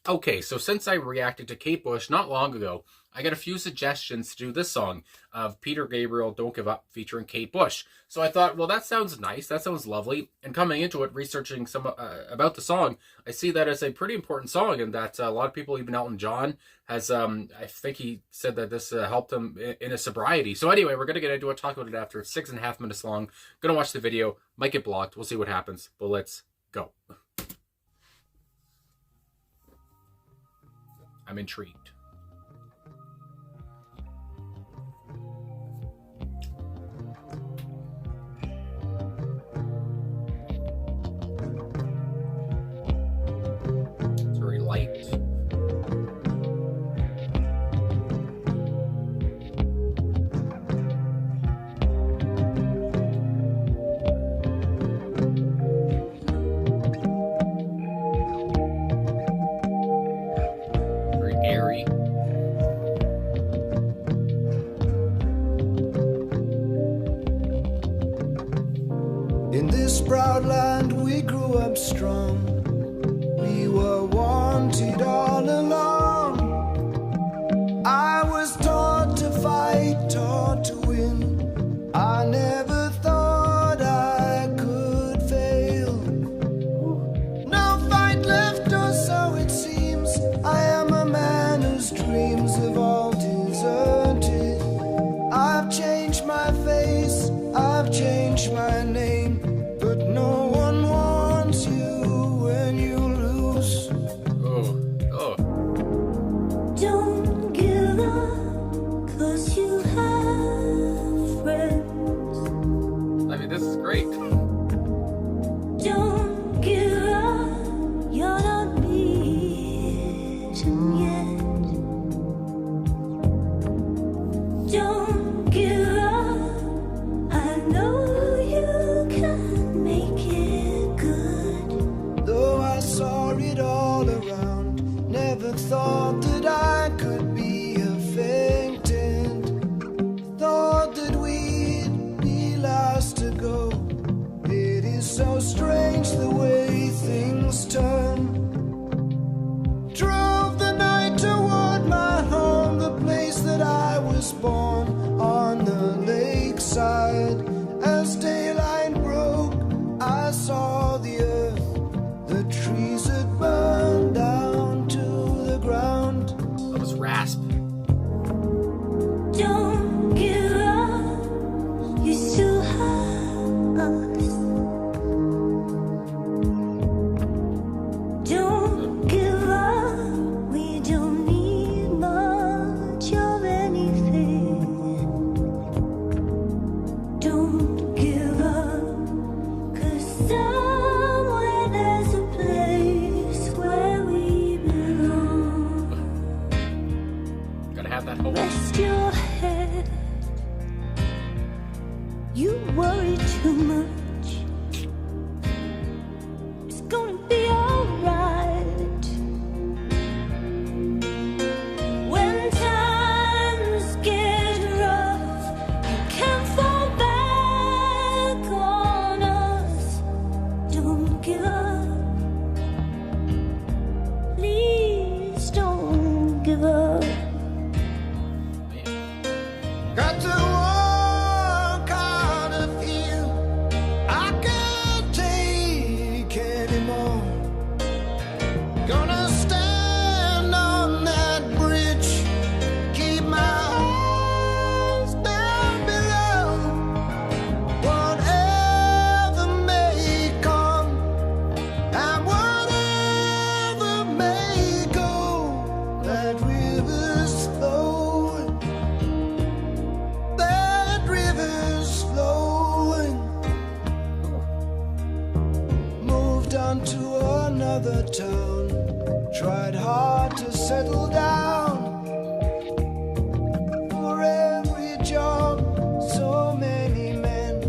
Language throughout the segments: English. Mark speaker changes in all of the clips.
Speaker 1: Okay, so since I reacted to Kate Bush not long ago, I got a few suggestions to do this song of Peter Gabriel, Don't Give Up, featuring Kate Bush. So I thought, well, that sounds nice, that sounds lovely. And coming into it, researching some about the song, I see that it's a pretty important song, and that a lot of people, even Elton John, has, I think he said that this helped him in his sobriety. So anyway, we're going to get into it, talk about it after. It's 6.5 minutes long. Gonna watch the video, might get blocked, we'll see what happens, but let's go. I'm intrigued. It's very light. Airy.
Speaker 2: In this proud land we grew up strong. We were wanted all along. I was taught to fight, taught to win. I never thought I could fail. No fight left, or so it seems. I am a man whose dreams have all deserted. I've changed my face, I've changed my name, but no one wants you when you lose.
Speaker 1: Oh.
Speaker 3: Don't give up, 'cause you have friends.
Speaker 1: I mean, this is great.
Speaker 3: Don't give up, you're not beaten yet. Don't give up, I know you can make it good.
Speaker 2: Though I saw it all around, never thought that I could be a faintant. Thought that we'd be last to go. It is so strange the way things turn. Drove the night toward my home, the place that I was born, on the lakeside. As daylight broke, I saw the earth, the trees had burned down to the ground.
Speaker 1: That was raspy.
Speaker 3: Don't give up, you still have us. Don't give up, we don't need much of anything. Don't give up, 'cause somewhere there's a place where we belong.
Speaker 1: Gotta have that hope.
Speaker 3: Rest your head, you worry too much. It's gonna be alright. When times get rough, you can fall back on us. Don't give up, please don't give up.
Speaker 2: Got to walk out of here. I can't take anymore. Gonna stand on that bridge, keep my eyes down below. Whatever may come and whatever may go, that river's flowing. That river's flowing. Moved on to another town. Tried hard to settle down. For every job, so many men,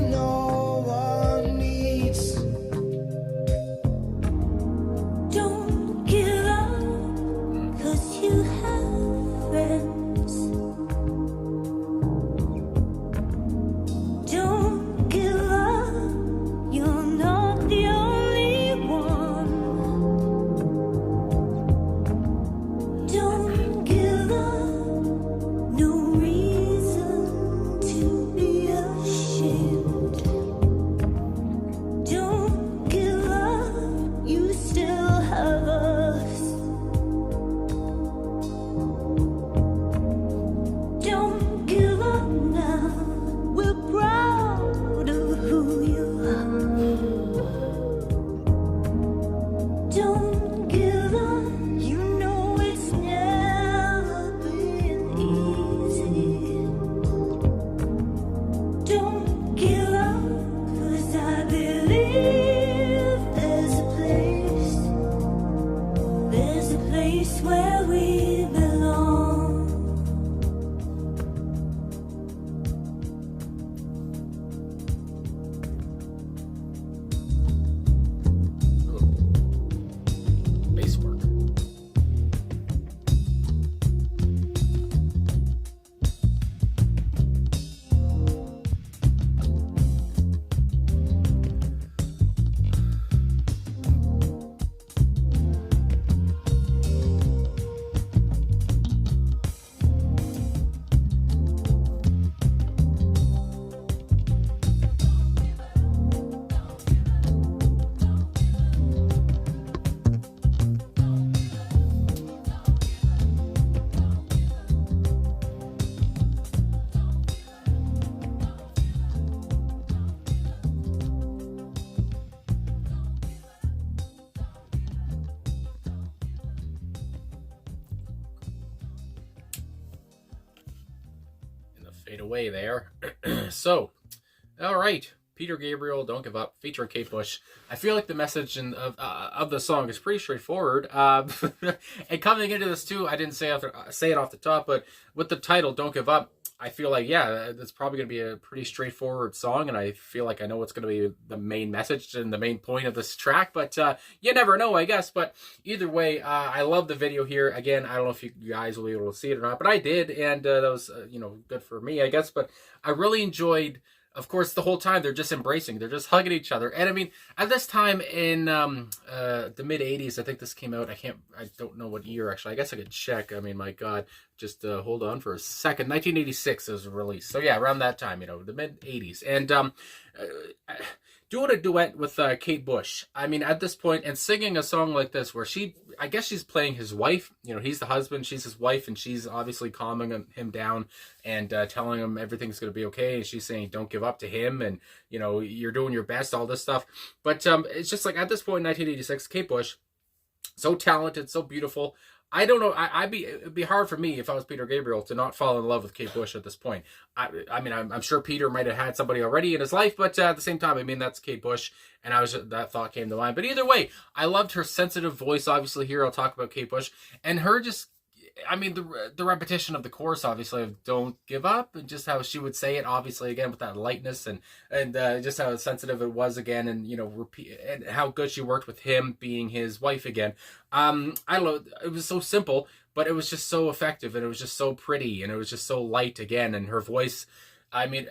Speaker 2: no one needs.
Speaker 3: Don't give up, 'cause you have friends. Don't give up, you're not the only one. place where we belong.
Speaker 1: Bass work. Fade away there. So, all right, Peter Gabriel, "Don't Give Up," featuring Kate Bush. I feel like the message of the song is pretty straightforward. And coming into this too, I didn't say it off the top, but with the title "Don't Give Up," I feel like, yeah, that's probably going to be a pretty straightforward song, and I feel like I know what's going to be the main message and the main point of this track, but you never know, I guess. But either way, I love the video here. Again, I don't know if you guys will be able to see it or not, but I did, and that was, good for me, I guess. But I really enjoyed, of course, the whole time they're just embracing, they're just hugging each other. And I mean, at this time in the mid 80s, I think this came out. I don't know what year, actually. I guess I could check. I mean, my God, just hold on for a second. 1986 was released. So yeah, around that time, the mid 80s. And doing a duet with Kate Bush. I mean, at this point, and singing a song like this where I guess she's playing his wife. He's the husband, she's his wife, and she's obviously calming him down and telling him everything's going to be okay. And she's saying, don't give up to him, and, you're doing your best, all this stuff. But it's just like, at this point in 1986, Kate Bush, so talented, so beautiful. I don't know. It'd be hard for me if I was Peter Gabriel to not fall in love with Kate Bush at this point. I mean, I'm sure Peter might have had somebody already in his life, but at the same time, I mean, that's Kate Bush, and that thought came to mind. But either way, I loved her sensitive voice. Obviously, here I'll talk about Kate Bush and her just. I mean, the repetition of the chorus, obviously, of "Don't Give Up," and just how she would say it, obviously, again, with that lightness, and just how sensitive it was again, and, repeat, and how good she worked with him being his wife again. I don't know, it was so simple, but it was just so effective, and it was just so pretty, and it was just so light again, and her voice. I mean,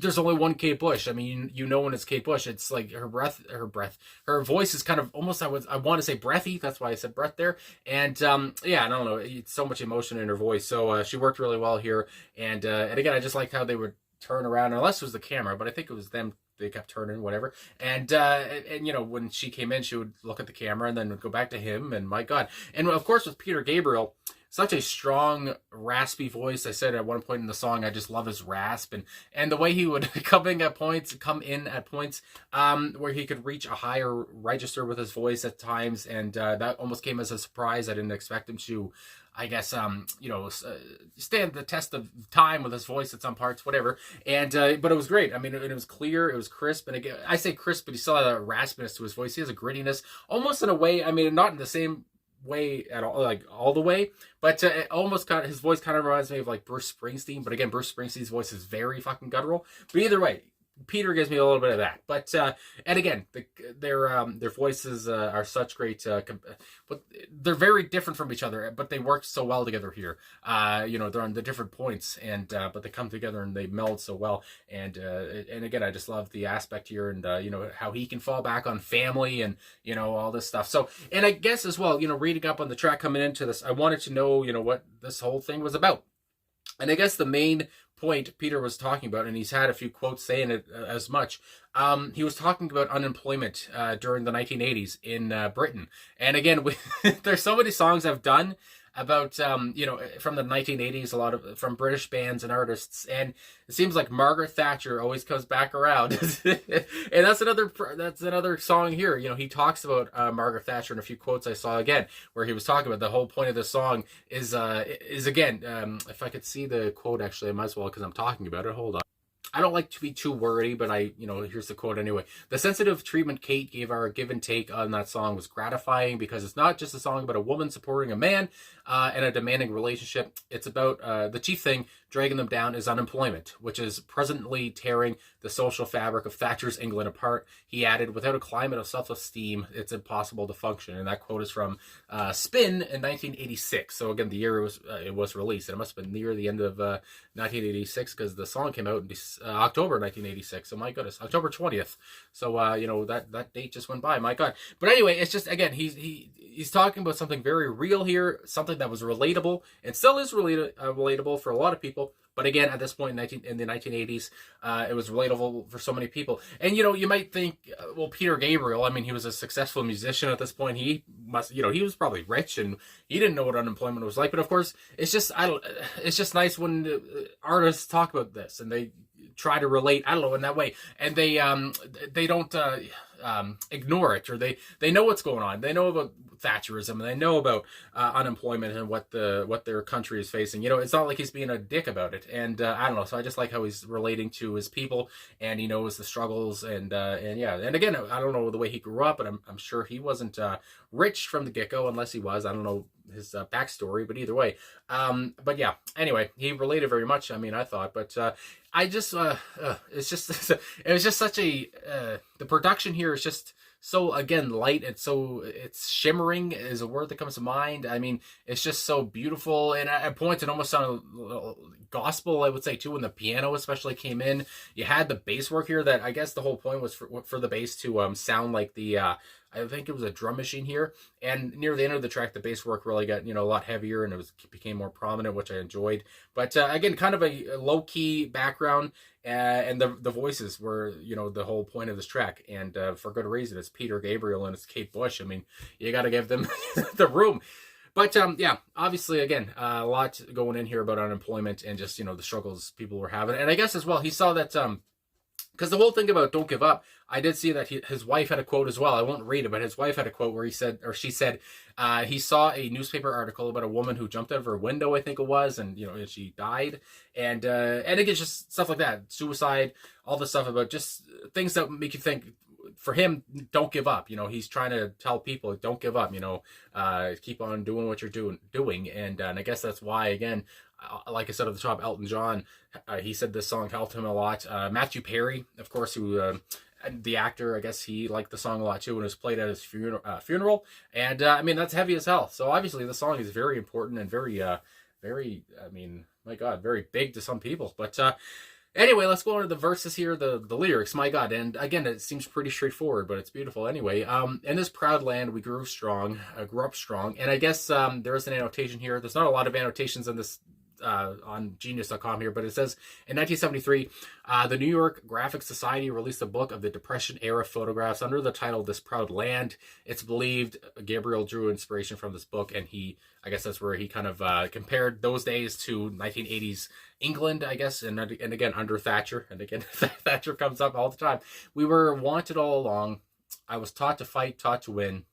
Speaker 1: there's only one Kate Bush. I mean, when it's Kate Bush, it's like her voice is kind of almost, I want to say breathy. That's why I said breath there. And yeah, I don't know. It's so much emotion in her voice. So she worked really well here. And again, I just liked how they would turn around, unless it was the camera, but I think it was them. They kept turning, whatever. And when she came in, she would look at the camera and then would go back to him. And my God. And of course, with Peter Gabriel, such a strong, raspy voice. I said at one point in the song, I just love his rasp, and the way he would come in at points, where he could reach a higher register with his voice at times, and that almost came as a surprise. I didn't expect him to, I guess, stand the test of time with his voice at some parts, whatever. And but it was great. I mean, it was clear, it was crisp, and again, I say crisp, but he still had a raspiness to his voice. He has a grittiness, almost in a way. I mean, not in the same way at all, like all the way, but it almost kind of, his voice kind of reminds me of like Bruce Springsteen. But again, Bruce Springsteen's voice is very fucking guttural. But either way, Peter gives me a little bit of that. But and again, their voices are such great, but they're very different from each other. But they work so well together here. They're on the different points, and but they come together and they meld so well. And again, I just love the aspect here, and how he can fall back on family, and all this stuff. So, and I guess as well, reading up on the track coming into this, I wanted to know what this whole thing was about. And I guess the main point Peter was talking about, and he's had a few quotes saying it as much, he was talking about unemployment during the 1980s in Britain. And again, there's so many songs I've done about from the 1980s, a lot of from British bands and artists, and it seems like Margaret Thatcher always comes back around. And that's another song here. He talks about Margaret Thatcher in a few quotes I saw, again, where he was talking about the whole point of the song is again, if I could see the quote, actually, I might as well, because I'm talking about it. Hold on. I don't like to be too wordy, but here's the quote anyway. The sensitive treatment Kate gave our give and take on that song was gratifying because it's not just a song about a woman supporting a man and a demanding relationship. It's about the chief thing dragging them down is unemployment, which is presently tearing the social fabric of Thatcher's England apart. He added, without a climate of self-esteem, it's impossible to function. And that quote is from Spin in 1986. So again, the year it was released. It must have been near the end of 1986 because the song came out in October 1986. So my goodness, October 20th. So that date just went by. My God. But anyway, it's just, again, he's talking about something very real here, something that was relatable and still is relatable for a lot of people. But again, at this point in the 1980s, it was relatable for so many people. And, you might think, well, Peter Gabriel, I mean, he was a successful musician at this point. He must, he was probably rich and he didn't know what unemployment was like. But of course, it's just nice when artists talk about this and they try to relate, in that way. And they don't ignore it, or they know what's going on. They know about Thatcherism, and they know about unemployment and what their country is facing. It's not like he's being a dick about it. And I don't know. So I just like how he's relating to his people, and he knows the struggles, and yeah. And again, I don't know the way he grew up, but I'm sure he wasn't rich from the get-go, unless he was. I don't know his backstory, but either way. But yeah. Anyway, he related very much. I mean, I thought, but I just it was just such a the production here is just so, again, light. It's shimmering is a word that comes to mind. I mean, it's just so beautiful, and at points it almost sounded gospel, I would say, too, when the piano especially came in. You had the bass work here that I guess the whole point was for the bass to sound like the I think it was a drum machine here. And near the end of the track, the bass work really got, a lot heavier, and it became more prominent, which I enjoyed. But again, kind of a low-key background, and the voices were, the whole point of this track. And for good reason. It's Peter Gabriel and it's Kate Bush. I mean, you got to give them the room. But yeah, obviously, again, a lot going in here about unemployment and just, the struggles people were having. And I guess as well, he saw that... because the whole thing about Don't Give Up, I did see that his wife had a quote as well. I won't read it, but his wife had a quote where she said, he saw a newspaper article about a woman who jumped out of her window, I think it was, and and she died, and again, just stuff like that, suicide, all the stuff about just things that make you think. For him, don't give up. He's trying to tell people, don't give up. Keep on doing what you're doing, and I guess that's why, again, like I said at the top, Elton John, he said this song helped him a lot. Matthew Perry, of course, who the actor, I guess he liked the song a lot too, and it was played at his funeral. And I mean, that's heavy as hell. So obviously, the song is very important and very, very. I mean, my God, very big to some people. But anyway, let's go on to the verses here, the lyrics, my God. And again, it seems pretty straightforward, but it's beautiful anyway. In this proud land, we grew up strong. And I guess there is an annotation here. There's not a lot of annotations in this on genius.com here, but it says in 1973, the New York Graphic Society released a book of the Depression era photographs under the title This Proud Land. It's believed Gabriel drew inspiration from this book, and I guess that's where he kind of compared those days to 1980s England, I guess, and again under Thatcher, and again Thatcher comes up all the time. We were wanted all along. I was taught to fight, taught to win.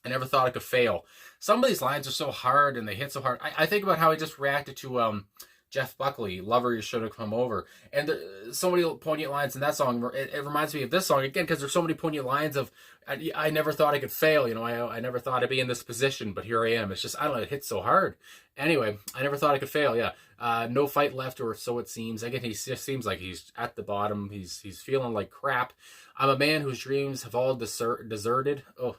Speaker 1: I never thought I could fail. Some of these lines are so hard and they hit so hard. I think about how I just reacted to Jeff Buckley, Lover, You Should Have Come Over. And so many poignant lines in that song. It reminds me of this song, again, because there's so many poignant lines of, I never thought I could fail. I never thought I'd be in this position, but here I am. It's just, I don't know, it hits so hard. Anyway, I never thought I could fail, yeah. No fight left, or so it seems. Again, he just seems like he's at the bottom. He's feeling like crap. I'm a man whose dreams have all deserted. Oh,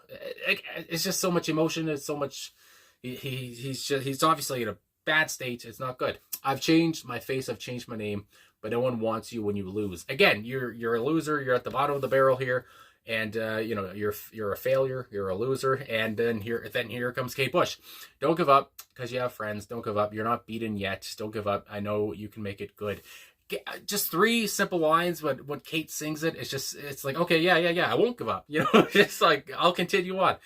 Speaker 1: it's just so much emotion. It's so much. He's obviously in a bad state. It's not good. I've changed my face. I've changed my name, but no one wants you when you lose. Again, you're a loser. You're at the bottom of the barrel here, and you're a failure. You're a loser. And then here comes Kate Bush. Don't give up because you have friends. Don't give up. You're not beaten yet. Don't give up. I know you can make it good. Just three simple lines, but when Kate sings it, it's like, okay, yeah, I won't give up. It's like, I'll continue on.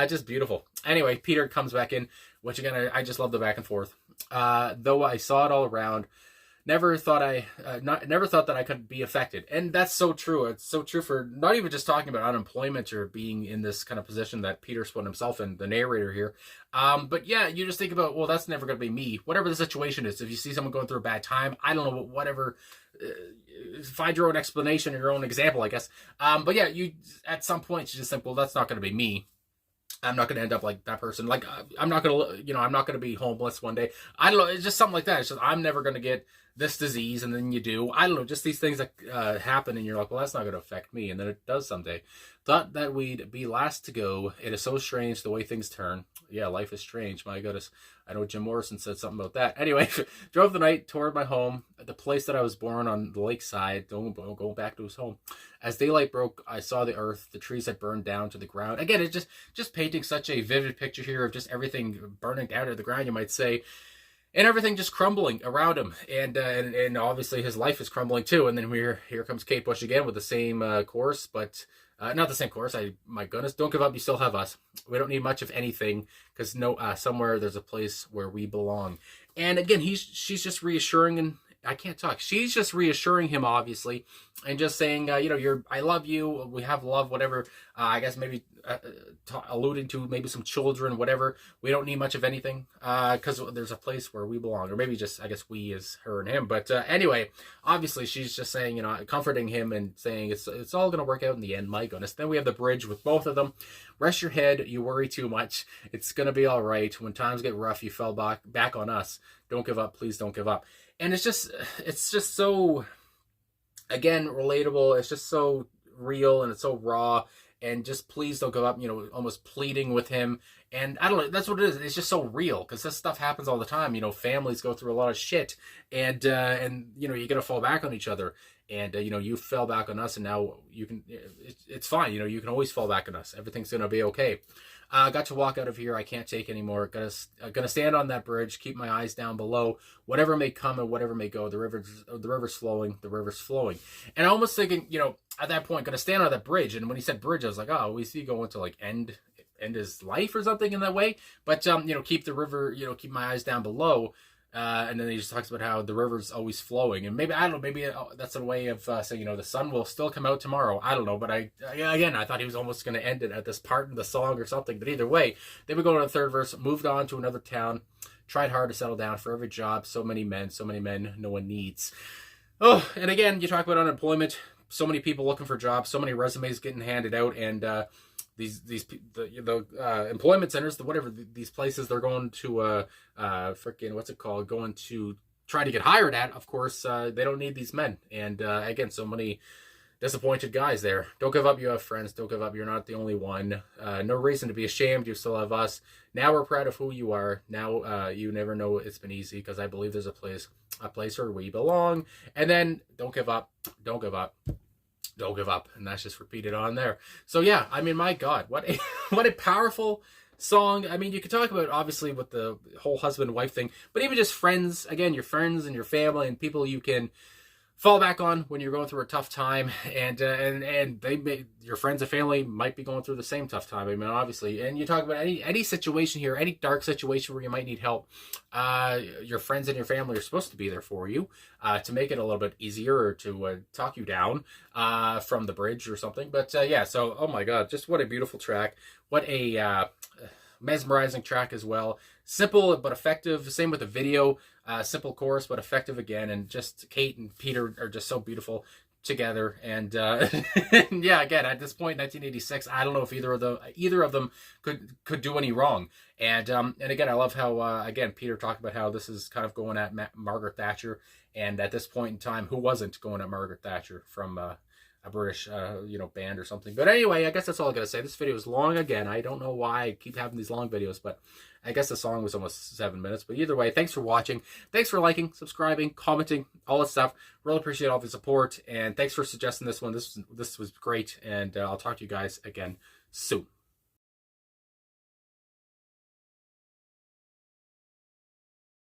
Speaker 1: Just beautiful. Anyway, Peter comes back in, which again, I just love the back and forth. Though I saw it all around, never thought never thought that I could be affected. And that's so true. It's so true for not even just talking about unemployment or being in this kind of position that Peter's put himself in, the narrator here. But yeah, you just think about, well, that's never going to be me. Whatever the situation is, if you see someone going through a bad time, I don't know, whatever, find your own explanation or your own example, I guess. But yeah, you at some point you just think, well, that's not going to be me. I'm not going to end up like that person. Like, I'm not going to, I'm not going to be homeless one day. I don't know. It's just something like that. It's just, I'm never going to get this disease. And then you do. I don't know. Just these things that happen. And you're like, well, that's not going to affect me. And then it does someday. Thought that we'd be last to go. It is so strange the way things turn. Yeah, life is strange. My goodness. I know Jim Morrison said something about that. Anyway, drove the night toward my home, the place that I was born on the lakeside, going back to his home. As daylight broke, I saw the earth, the trees had burned down to the ground. Again, it just painting such a vivid picture here of just everything burning down to the ground, you might say, and everything just crumbling around him. And obviously his life is crumbling too. And then here comes Kate Bush again with the same chorus, but not the same chorus. My goodness, don't give up. You still have us. We don't need much of anything because somewhere there's a place where we belong. And again, she's just reassuring, and I can't talk. She's just reassuring him, obviously, and just saying, I love you. We have love, whatever. I guess maybe alluding to maybe some children, whatever. We don't need much of anything because there's a place where we belong, or maybe just, I guess, we as her and him. But anyway, obviously, she's just saying, comforting him and saying it's all going to work out in the end. My goodness. Then we have the bridge with both of them. Rest your head. You worry too much. It's going to be all right. When times get rough, you fell back on us. Don't give up. Please don't give up. And it's just so, again, relatable. It's just so real and it's so raw. And just please don't give up, almost pleading with him. And I don't know, that's what it is. It's just so real because this stuff happens all the time. Families go through a lot of shit. And you got to fall back on each other. And, you fell back on us and now you can, it's fine. You can always fall back on us. Everything's going to be okay. Got to walk out of here. I can't take anymore. Gonna stand on that bridge. Keep my eyes down below. Whatever may come and whatever may go. The river's flowing. The river's flowing. And I almost thinking, at that point, gonna stand on that bridge. And when he said bridge, I was like, oh, we see going to like end his life or something in that way. But keep the river. Keep my eyes down below. And then he just talks about how the river's always flowing, and maybe, I don't know, maybe that's a way of saying, the sun will still come out tomorrow. I don't know, but I thought he was almost going to end it at this part in the song or something. But either way, then we go to the third verse. Moved on to another town, tried hard to settle down. For every job, so many men, no one needs. Oh, and again, you talk about unemployment. So many people looking for jobs, so many resumes getting handed out, and the employment centers, these places they're going to what's it called, going to try to get hired at, of course, they don't need these men. And again, so many disappointed guys there. Don't give up. You have friends. Don't give up. You're not the only one. No reason to be ashamed. You still have us. Now we're proud of who you are. Now you never know it's been easy, because I believe there's a place where we belong. And then don't give up. Don't give up. Don't give up. And that's just repeated on there. So yeah, I mean, my God, what a powerful song. I mean, you could talk about, obviously, with the whole husband and wife thing, but even just friends, again, your friends and your family and people you can fall back on when you're going through a tough time, and your friends and family might be going through the same tough time. I mean, obviously, and you talk about any situation here, any dark situation where you might need help. Your friends and your family are supposed to be there for you to make it a little bit easier, or to talk you down from the bridge or something. But yeah, so oh my God, just what a beautiful track! What a mesmerizing track as well. Simple but effective. Same with the video. Simple chorus but effective again. And just Kate and Peter are just so beautiful together. And yeah, again, at this point, 1986, I don't know if either of them could do any wrong. And again, I love how again Peter talked about how this is kind of going at Margaret Thatcher. And at this point in time, who wasn't going at Margaret Thatcher from a British, band or something. But anyway, I guess that's all I gotta say. This video is long again. I don't know why I keep having these long videos, but I guess the song was almost 7 minutes. But either way, thanks for watching. Thanks for liking, subscribing, commenting, all that stuff. Really appreciate all the support, and thanks for suggesting this one. This was great, and I'll talk to you guys again soon.